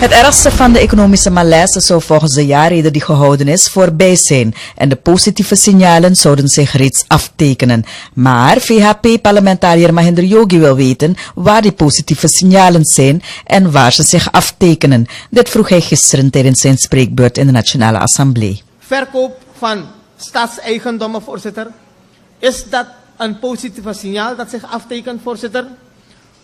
Het ergste van de economische malaise zou volgens de jaarrede die gehouden is voorbij zijn en de positieve signalen zouden zich reeds aftekenen. Maar VHP-parlementariër Mahinder Jogi wil weten waar die positieve signalen zijn en waar ze zich aftekenen. Dit vroeg hij gisteren tijdens zijn spreekbeurt in de Nationale Assemblée. Verkoop van staatseigendommen, voorzitter. Is dat een positieve signaal dat zich aftekent, voorzitter?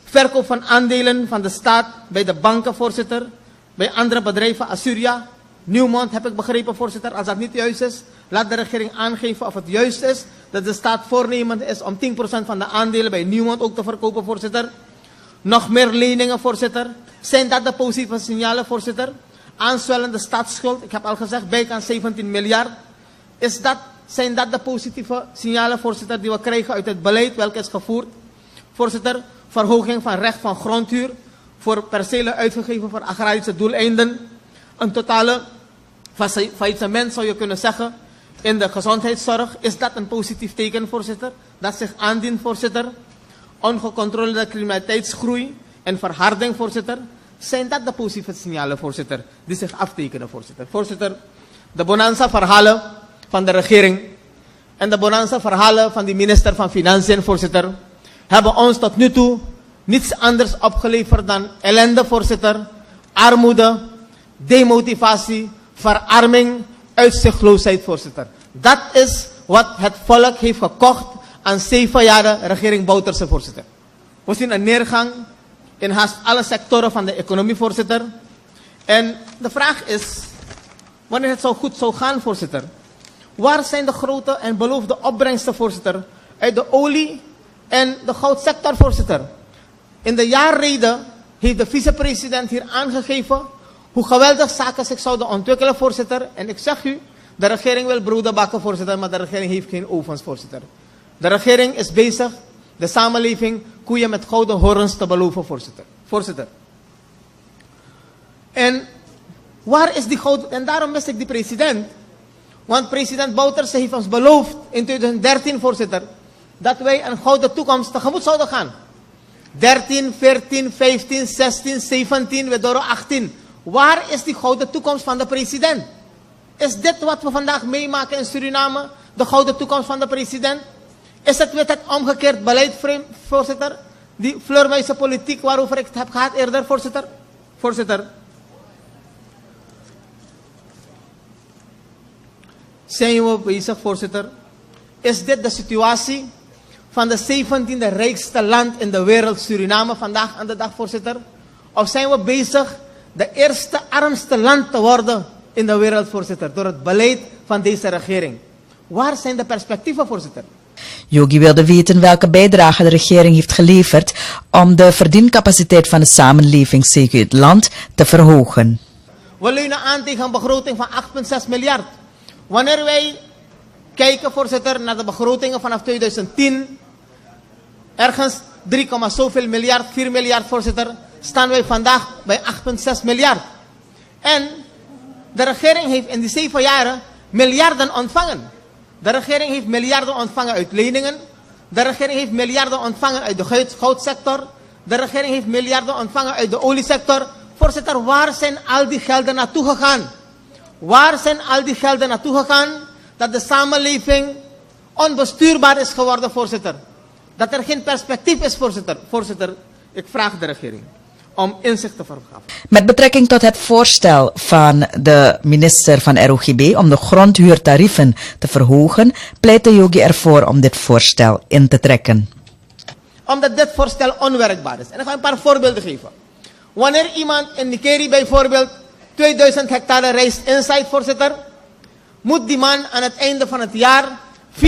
Verkoop van aandelen van de staat bij de banken, voorzitter. Bij andere bedrijven, Assyria, Nieuwmond, heb ik begrepen, voorzitter. Als dat niet juist is, laat de regering aangeven of het juist is dat de staat voornemend is om 10% van de aandelen bij Nieuwmond ook te verkopen, voorzitter. Nog meer leningen, voorzitter. Zijn dat de positieve signalen, voorzitter? Aanzwellende staatsschuld, ik heb al gezegd, bijkans 17 miljard. Zijn dat de positieve signalen, voorzitter, die we krijgen uit het beleid welke is gevoerd? Voorzitter, verhoging van recht van grondhuur voor percelen uitgegeven voor agrarische doeleinden. Een totale faillissement zou je kunnen zeggen in de gezondheidszorg. Is dat een positief teken, voorzitter? Dat zich aandient, voorzitter. Ongecontroleerde criminaliteitsgroei en verharding, voorzitter. Zijn dat de positieve signalen, voorzitter, die zich aftekenen, voorzitter? Voorzitter, de bonanza-verhalen van de regering en de bonanza-verhalen van de minister van Financiën, voorzitter, hebben ons tot nu toe niets anders opgeleverd dan ellende, voorzitter, armoede, demotivatie, verarming, uitzichtloosheid, voorzitter. Dat is wat het volk heeft gekocht aan 7 jaar regering Bouterse, voorzitter. We zien een neergang in haast alle sectoren van de economie, voorzitter. En de vraag is, wanneer het zo goed zou gaan, voorzitter, waar zijn de grote en beloofde opbrengsten, voorzitter, uit de olie en de goudsector, voorzitter? In de jaarrede heeft de vicepresident hier aangegeven hoe geweldig zaken zich zouden ontwikkelen, voorzitter. En ik zeg u, de regering wil broden bakken, voorzitter, maar de regering heeft geen ovens, voorzitter. De regering is bezig de samenleving koeien met gouden horens te beloven, voorzitter. En waar is die gouden... En daarom mis ik die president. Want president Bouterse heeft ons beloofd in 2013, voorzitter, dat wij een gouden toekomst tegemoet zouden gaan. 13, 14, 15, 16, 17, we door 18. Waar is die gouden toekomst van de president? Is dit wat we vandaag meemaken in Suriname? De gouden toekomst van de president? Is het met het omgekeerd beleid, voorzitter? Die fleurmuizen politiek waarover ik het heb gehad eerder, voorzitter. Zijn we bezig, voorzitter? Is dit de situatie van de 17e rijkste land in de wereld, Suriname, vandaag aan de dag, voorzitter? Of zijn we bezig de eerste armste land te worden in de wereld, voorzitter, door het beleid van deze regering? Waar zijn de perspectieven, voorzitter? Jogi wilde weten welke bijdrage de regering heeft geleverd om de verdiencapaciteit van de samenleving zeker het land te verhogen. We leunen aan tegen een begroting van 8,6 miljard. Wanneer wij kijken, voorzitter, naar de begrotingen vanaf 2010, ergens 3, zoveel miljard, 4 miljard, voorzitter, staan wij vandaag bij 8,6 miljard. En de regering heeft in die 7 jaren miljarden ontvangen. De regering heeft miljarden ontvangen uit leningen. De regering heeft miljarden ontvangen uit de goudsector. De regering heeft miljarden ontvangen uit de oliesector. Voorzitter, waar zijn al die gelden naartoe gegaan? Waar zijn al die gelden naartoe gegaan dat de samenleving onbestuurbaar is geworden, voorzitter? Dat er geen perspectief is, voorzitter. Voorzitter, ik vraag de regering om inzicht te verschaffen. Met betrekking tot het voorstel van de minister van ROGB om de grondhuurtarieven te verhogen, pleitte Jogi ervoor om dit voorstel in te trekken. Omdat dit voorstel onwerkbaar is. En ik ga een paar voorbeelden geven. Wanneer iemand in Nikeri bijvoorbeeld 2000 hectare rijst inzaait, voorzitter, moet die man aan het einde van het jaar 400.000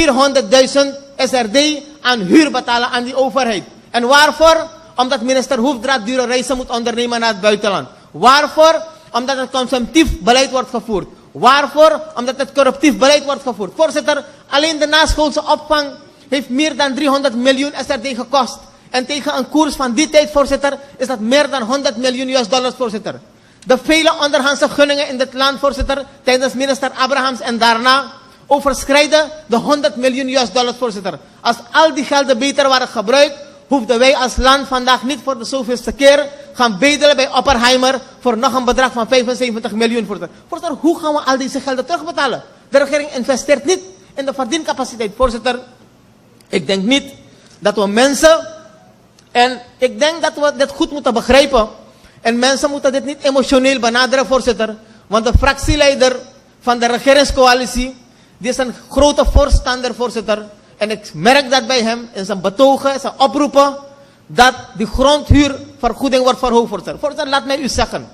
SRD aan huur betalen aan die overheid. En waarvoor? Omdat minister Hoefdraad dure reizen moet ondernemen naar het buitenland. Waarvoor? Omdat het consumptief beleid wordt gevoerd. Waarvoor? Omdat het corruptief beleid wordt gevoerd. Voorzitter, alleen de naschoolse opvang heeft meer dan 300 miljoen SRD gekost. En tegen een koers van die tijd, voorzitter, is dat meer dan 100 miljoen US-dollars, voorzitter. De vele onderhandse gunningen in dit land, voorzitter, tijdens minister Abrahams en daarna, overschrijden de 100 miljoen US-dollars, voorzitter. Als al die gelden beter waren gebruikt, hoefden wij als land vandaag niet voor de zoveelste keer gaan bedelen bij Oppenheimer voor nog een bedrag van 75 miljoen. Voorzitter, hoe gaan we al deze gelden terugbetalen? De regering investeert niet in de verdiencapaciteit. Voorzitter, ik denk niet dat we mensen, en ik denk dat we dit goed moeten begrijpen, en mensen moeten dit niet emotioneel benaderen, voorzitter, want de fractieleider van de regeringscoalitie, die is een grote voorstander, voorzitter, en ik merk dat bij hem in zijn betogen, zijn oproepen, dat die grondhuurvergoeding wordt verhoogd, voorzitter. Voorzitter, laat mij u zeggen,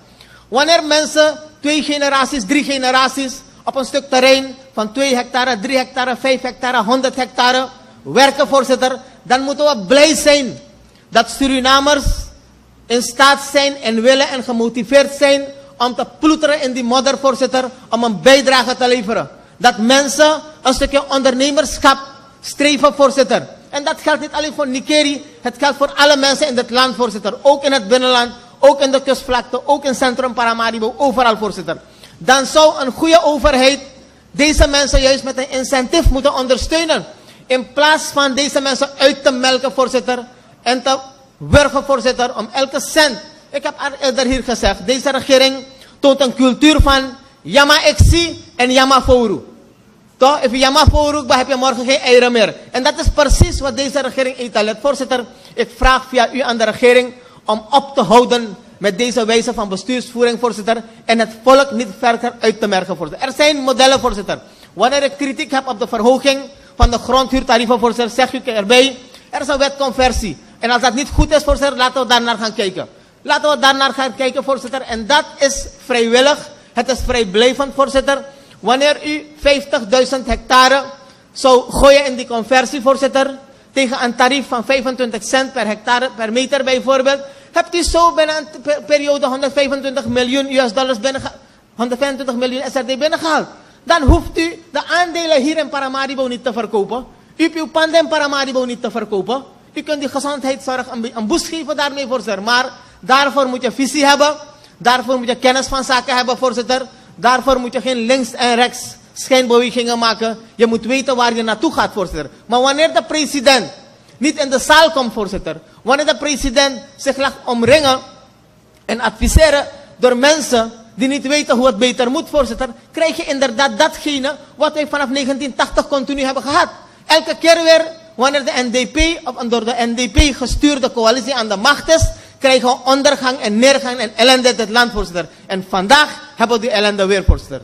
wanneer mensen 2 generaties, 3 generaties op een stuk terrein van 2 hectare, 3 hectare, 5 hectare, 100 hectare werken, voorzitter, dan moeten we blij zijn dat Surinamers in staat zijn en willen en gemotiveerd zijn om te ploeteren in die modder, voorzitter, om een bijdrage te leveren. Dat mensen een stukje ondernemerschap streven, voorzitter. En dat geldt niet alleen voor Nikeri, het geldt voor alle mensen in dit land, voorzitter. Ook in het binnenland, ook in de kustvlakte, ook in Centrum Paramaribo, overal, voorzitter. Dan zou een goede overheid deze mensen juist met een incentief moeten ondersteunen. In plaats van deze mensen uit te melken, voorzitter, en te wurgen, voorzitter, om elke cent. Ik heb eerder hier gezegd, deze regering toont een cultuur van Yama Exi en Yama Fouru. Toch? If je Yama Fouru, dan heb je morgen geen eieren meer. En dat is precies wat deze regering eet. Voorzitter, ik vraag via u aan de regering om op te houden met deze wijze van bestuursvoering, voorzitter, en het volk niet verder uit te merken, voorzitter. Er zijn modellen, voorzitter. Wanneer ik kritiek heb op de verhoging van de grondhuurtarieven, voorzitter, zeg ik erbij, er is een wetconversie. En als dat niet goed is, voorzitter, laten we daarnaar gaan kijken. Laten we daarnaar gaan kijken, voorzitter. En dat is vrijwillig. Het is vrijblijvend, voorzitter. Wanneer u 50.000 hectare zou gooien in die conversie, voorzitter, tegen een tarief van 25 cent per hectare, per meter bijvoorbeeld, hebt u zo binnen een periode 125 miljoen US-dollars binnengehaald. 125 miljoen SRD binnengehaald. Dan hoeft u de aandelen hier in Paramaribo niet te verkopen. U hoeft uw panden in Paramaribo niet te verkopen. U kunt die gezondheidszorg een boost geven daarmee, voorzitter. Maar daarvoor moet je visie hebben. Daarvoor moet je kennis van zaken hebben, voorzitter. Daarvoor moet je geen links en rechts schijnbewegingen maken. Je moet weten waar je naartoe gaat, voorzitter. Maar wanneer de president niet in de zaal komt, voorzitter. Wanneer de president zich laat omringen en adviseren door mensen die niet weten hoe het beter moet, voorzitter, krijg je inderdaad datgene wat wij vanaf 1980 continu hebben gehad. Elke keer weer, wanneer de NDP, of door de NDP gestuurde coalitie aan de macht is, krijgen we ondergang en neergang en ellende in dit land, voorzitter. En vandaag hebben we die ellende weer, voorzitter.